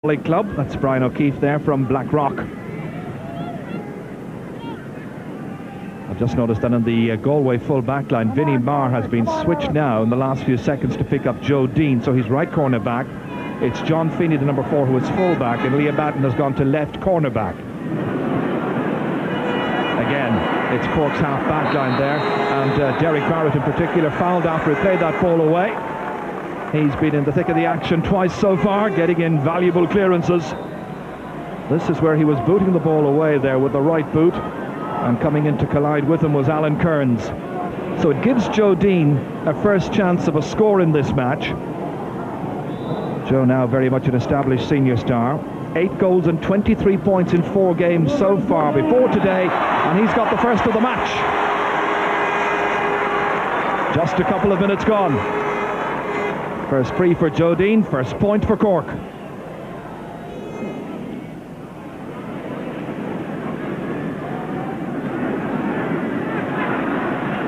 Hurling Club. That's Brian O'Keefe there from Blackrock. I've just noticed that in the Galway full back line, Vinnie Marr has been switched now in the last few seconds to pick up Joe Dean, so he's right corner back. It's John Feeney, the number 4, who is full back, and Liam Batten has gone to left corner back. Again, it's Cork's half back line there, and Derek Barrett in particular fouled after he played that ball away. He's been in the thick of the action twice so far, getting in valuable clearances. This is where he was booting the ball away there with the right boot, and coming in to collide with him was Alan Kearns. So it gives Joe Dean a first chance of a score in this match. Joe now very much an established senior star. 8 goals and 23 points in 4 games so far before today, and he's got the first of the match. Just a couple of minutes gone. First free for Joe Dean, first point for Cork.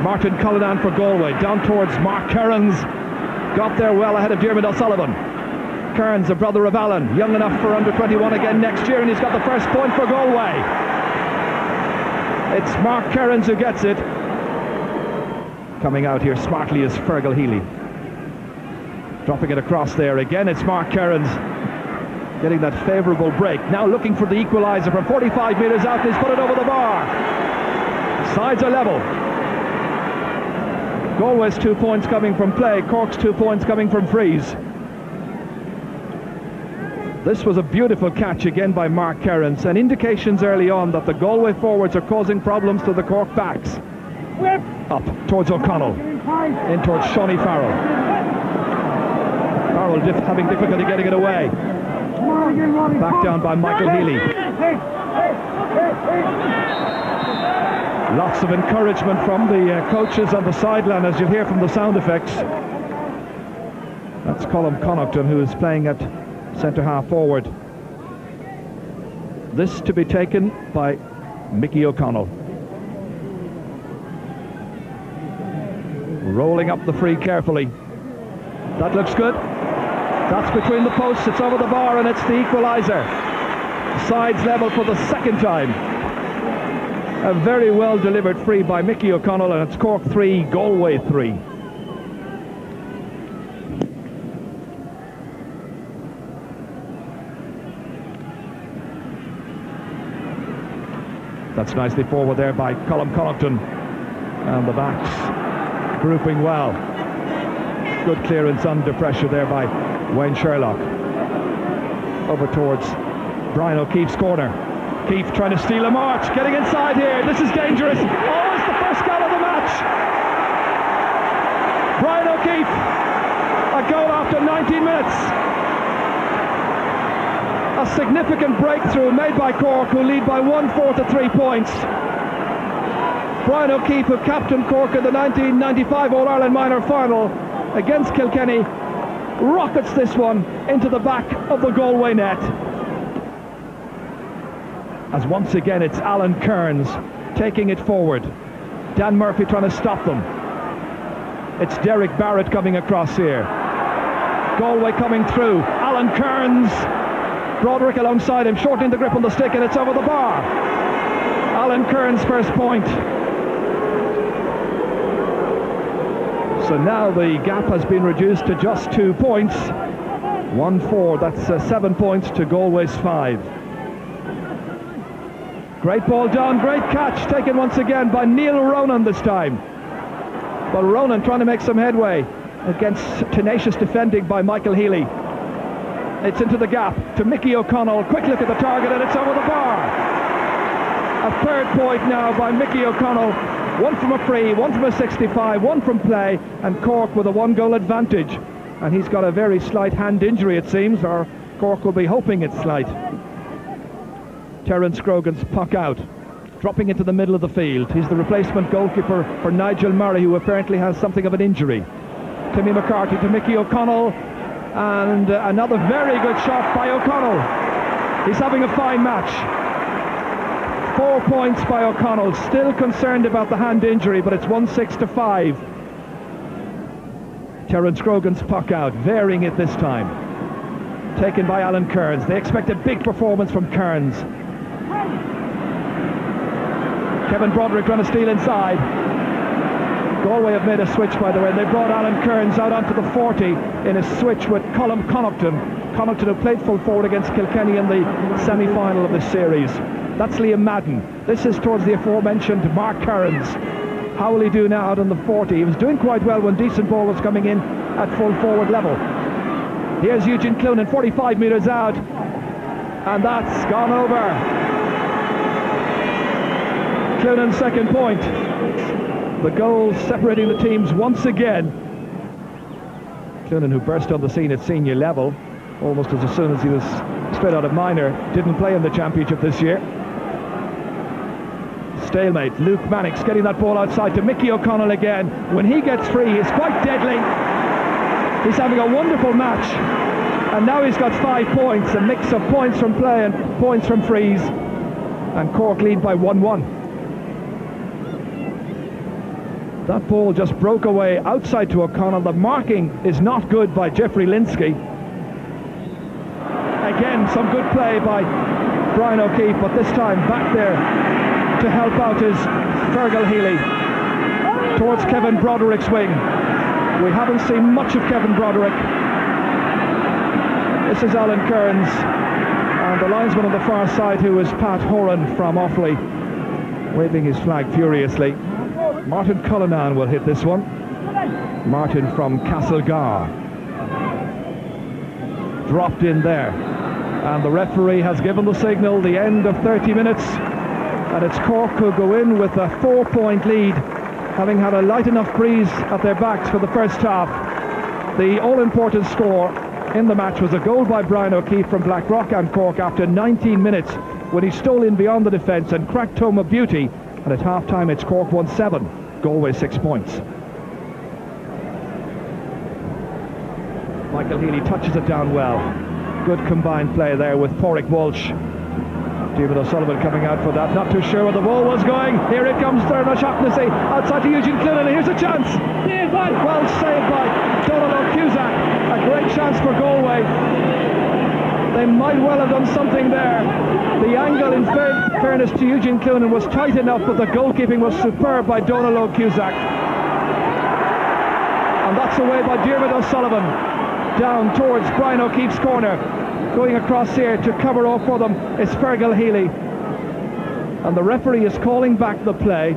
Martin Cullinan for Galway, down towards Mark Kearns. Got there well ahead of Diarmuid O'Sullivan. Kearns, a brother of Alan, young enough for under 21 again next year, and he's got the first point for Galway. It's Mark Kearns who gets it. Coming out here smartly is Fergal Healy. Dropping it across there again, it's Mark Kearns getting that favourable break. Now looking for the equaliser from 45 metres out, and he's put it over the bar. Sides are level. Galway's 2 points coming from play, Cork's 2 points coming from frees. This was a beautiful catch again by Mark Kearns, and indications early on that the Galway forwards are causing problems to the Cork backs. Up towards O'Connell, in towards Shawnee Farrell. Farrell having difficulty getting it away. Back down by Michael Healy. Lots of encouragement from the coaches on the sideline, as you'll hear from the sound effects. That's Colm Connaughton, who is playing at centre half forward. This to be taken by Mickey O'Connell. Rolling up the free carefully. That looks good. That's between the posts, it's over the bar, and it's the equaliser. Sides level for the second time. A very well delivered free by Mickey O'Connell, and it's Cork 3, Galway 3. That's nicely forward there by Colm Connaughton, and the backs grouping well. Good clearance under pressure there by Wayne Sherlock. Over towards Brian O'Keefe's corner. Keefe trying to steal a march, getting inside here. This is dangerous. Oh, it's the first goal of the match. Brian O'Keefe, a goal after 90 minutes. A significant breakthrough made by Cork, who lead by 1-4 to 3 points. Brian O'Keefe, who captained Cork in the 1995 All-Ireland Minor Final against Kilkenny, rockets this one into the back of the Galway net. As once again it's Alan Kearns taking it forward. Dan Murphy trying to stop them. It's Derek Barrett coming across here. Galway coming through. Alan Kearns. Broderick alongside him, shortening the grip on the stick, and it's over the bar. Alan Kearns' first point. So now the gap has been reduced to just 2 points. 1-4, that's 7 points to Galway's 5. Great ball down, great catch, taken once again by Neil Ronan this time. Well, Ronan trying to make some headway against tenacious defending by Michael Healy. It's into the gap to Mickey O'Connell. Quick look at the target, and it's over the bar. A third point now by Mickey O'Connell. One from a free, one from a 65, one from play, and Cork with a 1-goal advantage. And he's got a very slight hand injury, it seems, or Cork will be hoping it's slight. Terence Grogan's puck out, dropping into the middle of the field. He's the replacement goalkeeper for Nigel Murray, who apparently has something of an injury. Timmy McCarthy to Mickey O'Connell, and another very good shot by O'Connell. He's having a fine match. 4 points by O'Connell, still concerned about the hand injury, but it's 1-6 to 5. Terence Grogan's puck out, varying it this time. taken by Alan Kearns. They expect a big performance from Kearns. Kevin Broderick trying to steal inside. Galway have made a switch, by the way. They brought Alan Kearns out onto the 40 in a switch with Colm Connaughton. Connaughton, who played full forward against Kilkenny in the semi-final of this series. That's Liam Madden. This is towards the aforementioned Mark Kearns. How will he do now out on the 40? He was doing quite well when decent ball was coming in at full forward level. Here's Eugene Cloonan, 45 metres out, and that's gone over. Cloonan's second point. The goal separating the teams once again. Cloonan, who burst on the scene at senior level almost as soon as he was straight out of minor, didn't play in the championship this year. Stalemate. Luke Mannix getting that ball outside to Mickey O'Connell again. When he gets free, he's quite deadly. He's having a wonderful match, and now he's got 5 points, a mix of points from play and points from frees, and Cork lead by 1-1. That ball just broke away outside to O'Connell. The marking is not good by Jeffrey Linsky. Again, some good play by Brian O'Keefe, but this time back there to help out is Fergal Healy towards Kevin Broderick's wing. We haven't seen much of Kevin Broderick. This is Alan Kearns, and the linesman on the far side, who is Pat Horan from Offaly, waving his flag furiously. Martin Cullinan will hit this one. Martin from Castlegar. Dropped in there. And the referee has given the signal, the end of 30 minutes. And it's Cork who go in with a 4-point lead, having had a light enough breeze at their backs for the first half. The all-important score in the match was a goal by Brian O'Keefe from Blackrock and Cork after 19 minutes, when he stole in beyond the defence and cracked home a beauty. And at half-time it's Cork 1-7, Galway 6 points. Michael Healy touches it down well. Good combined play there with Pádraig Walsh. David O'Sullivan coming out for that, not too sure where the ball was going. Here it comes, Dermot O'Shaughnessy outside to Eugene Cloonan, and here's a chance. Well saved by Donald O'Cusack. A great chance for Galway. They might well have done something there. The angle, in fairness to Eugene Cloonan, was tight enough, but the goalkeeping was superb by Donald O'Cusack. And that's away by Dermot O'Sullivan, down towards Brian O'Keefe's corner. Going across here to cover off for them is Fergal Healy. And the referee is calling back the play.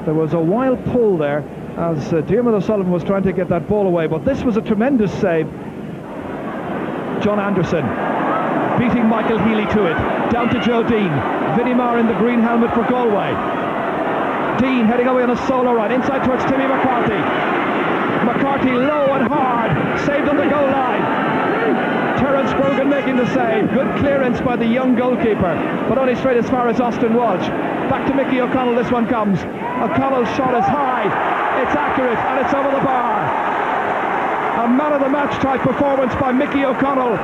There was a wild pull there as Dermot O'Sullivan was trying to get that ball away, but this was a tremendous save. John Anderson beating Michael Healy to it. Down to Joe Dean. Vinnie Maher in the green helmet for Galway. Dean heading away on a solo run inside towards Timmy McCarthy. McCarthy low and hard, saved on the goal line. Terence Grogan making the save. Good clearance by the young goalkeeper, but only straight as far as Austin Walsh. Back to Mickey O'Connell, this one comes. O'Connell's shot is high, it's accurate, and it's over the bar. A man of the match type performance by Mickey O'Connell.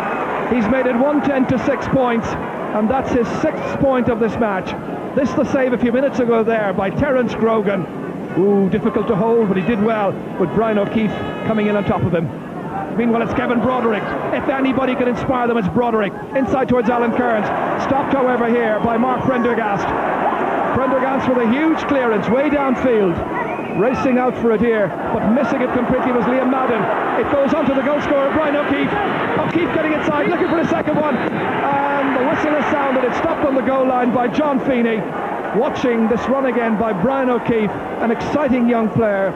He's made it 110 to 6 points, and that's his 6th point of this match. This the save a few minutes ago there by Terence Grogan. Ooh, difficult to hold, but he did well with Brian O'Keefe coming in on top of him. Meanwhile, it's Kevin Broderick. If anybody can inspire them, it's Broderick. Inside towards Alan Kearns. Stopped, however, here by Mark Prendergast. Prendergast with a huge clearance way downfield. Racing out for it here, but missing it completely was Liam Madden. It goes on to the goal scorer, Brian O'Keefe. O'Keefe getting inside, looking for the second one. And the whistle is sounded. It's stopped on the goal line by John Feeney. Watching this run again by Brian O'Keefe, an exciting young player,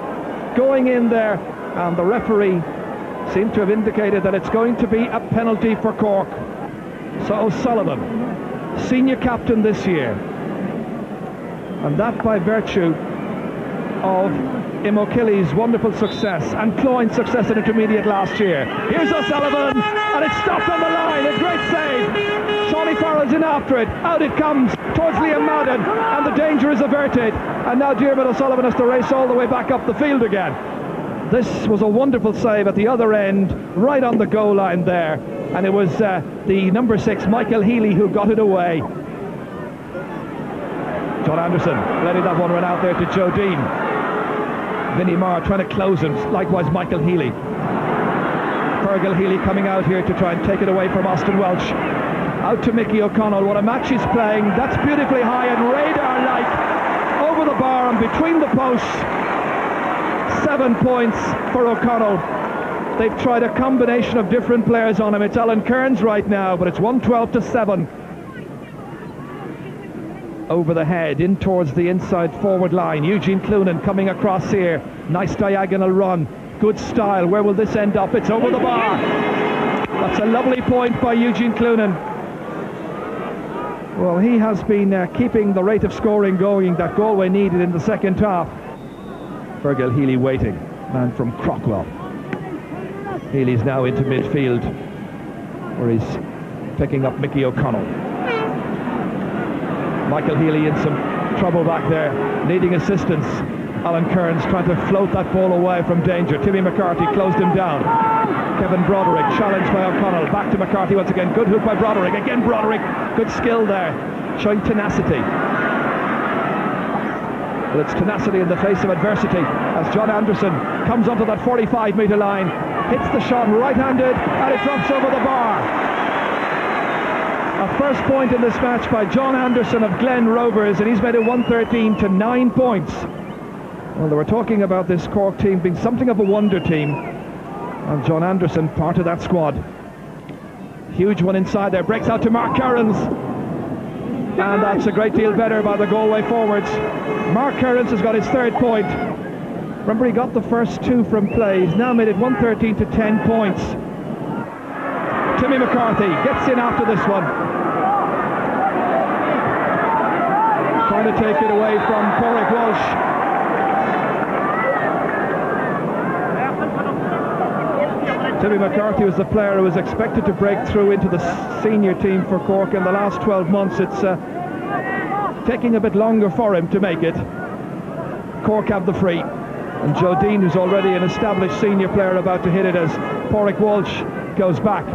going in there, and the referee seemed to have indicated that it's going to be a penalty for Cork. So O'Sullivan, senior captain this year, and that by virtue of Imokilly's wonderful success and Cloyne's success in intermediate last year. Here's O'Sullivan, and it's stopped on the line. A great save. Shawnee Farrell's in after it. Out it comes towards Liam Madden, and the danger is averted. And now Dermot O'Sullivan has to race all the way back up the field again. This was a wonderful save at the other end, right on the goal line there. And it was the number 6, Michael Healy, who got it away. John Anderson letting that one run out there to Joe Dean. Vinnie Maher trying to close him, likewise Michael Healy. Fergal Healy coming out here to try and take it away from Austin Welch. Out to Mickey O'Connell. What a match he's playing. That's beautifully high and radar-like over the bar and between the posts. 7 points for O'Connell. They've tried a combination of different players on him. It's Alan Kearns right now, but it's 112-7. Over the head, in towards the inside forward line. Eugene Cloonan coming across here. Nice diagonal run. Good style. Where will this end up? It's over the bar. That's a lovely point by Eugene Cloonan. Well, he has been keeping the rate of scoring going that Galway needed in the second half. Fergal Healy waiting. Man from Crockwell. Healy's now into midfield, where he's picking up Mickey O'Connell. Michael Healy in some trouble back there, needing assistance. Alan Kearns trying to float that ball away from danger. Timmy McCarthy closed him down. Kevin Broderick challenged by O'Connell. Back to McCarthy once again. Good hook by Broderick. Again Broderick. Good skill there, showing tenacity. Well, it's tenacity in the face of adversity as John Anderson comes onto that 45-metre line, hits the shot right-handed, and it drops over the bar. A first point in this match by John Anderson of Glen Rovers, and he's made it 113-9 points. Well, they were talking about this Cork team being something of a wonder team, and John Anderson part of that squad. Huge one inside there, breaks out to Mark Kearns, and that's a great deal better by the Galway forwards. Mark Kearns has got his third point. Remember, he got the first two from play. He's now made it 113-10 points. Timmy McCarthy gets in after this one, trying to take it away from Pádraig Walsh. Timmy McCarthy was the player who was expected to break through into the senior team for Cork in the last 12 months. It's taking a bit longer for him to make it. Cork have the free, and Joe Dean, who's already an established senior player, about to hit it as Pádraig Walsh goes back.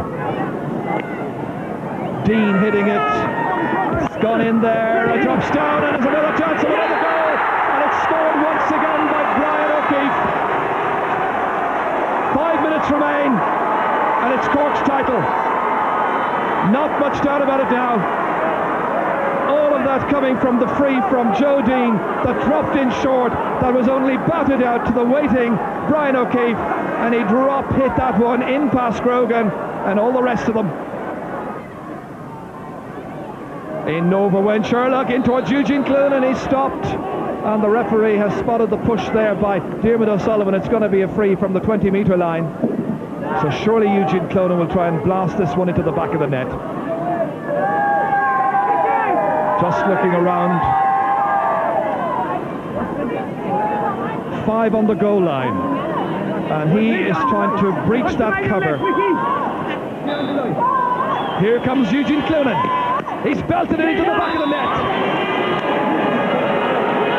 Dean hitting it. It's gone in there. It drops down, and there's another chance of another goal, and it's scored once again by Brian O'Keefe. 5 minutes remain, and it's Cork's title. Not much doubt about it now. All of that coming from the free from Joe Dean that dropped in short, that was only batted out to the waiting Brian O'Keefe, and he hit that one in past Grogan and all the rest of them. In over went Sherlock, in towards Eugene Cloonan, and he stopped, and the referee has spotted the push there by Diarmuid O'Sullivan. It's going to be a free from the 20-metre line, so surely Eugene Cloonan will try and blast this one into the back of the net. Just looking around. 5 on the goal line, and he is trying to breach that cover. Here comes Eugene Cloonan. He's belted it into the back of the net.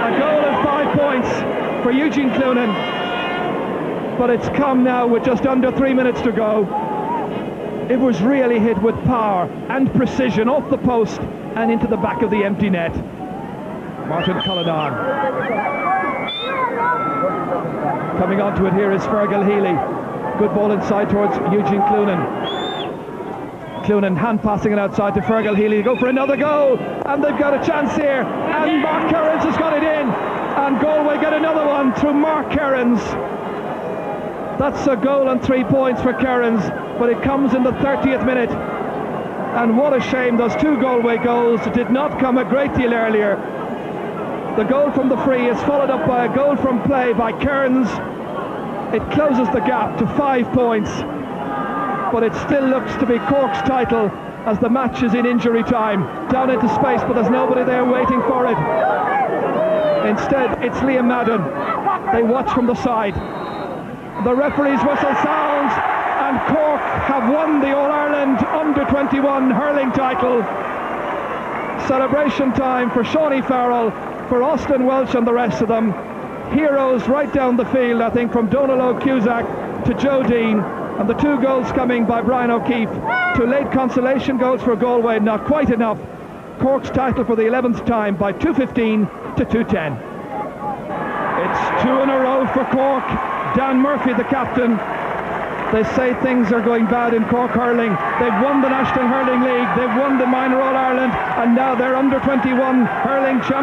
A goal and 5 points for Eugene Cloonan, but it's come now with just under 3 minutes to go. It was really hit with power and precision off the post and into the back of the empty net. Martin Cullinan. Coming onto it here is Fergal Healy. Good ball inside towards Eugene Cloonan. Cloonan hand passing it outside to Fergal Healy to go for another goal, and they've got a chance here, and Mark Kearns has got it in, and Galway get another one through Mark Kearns. That's a goal and 3 points for Kearns, but it comes in the 30th minute, and what a shame. Those 2 Galway goals did not come a great deal earlier. The goal from the free is followed up by a goal from play by Kearns. It closes the gap to 5 points, but it still looks to be Cork's title as the match is in injury time. Down into space, but there's nobody there waiting for it. Instead, it's Liam Madden. They watch from the side. The referee's whistle sounds, and Cork have won the All-Ireland U21 Hurling title. Celebration time for Shawnee Farrell, for Austin Welch and the rest of them. Heroes right down the field, I think, from Donal Cusack to Joe Dean. And the 2 goals coming by Brian O'Keefe. 2 late consolation goals for Galway, not quite enough. Cork's title for the 11th time by 2:15 to 2:10. It's 2 in a row for Cork. Dan Murphy, the captain, They say things are going bad in Cork hurling. They've won the National Hurling League, they've won the Minor All-Ireland, and now they're under 21 hurling champions.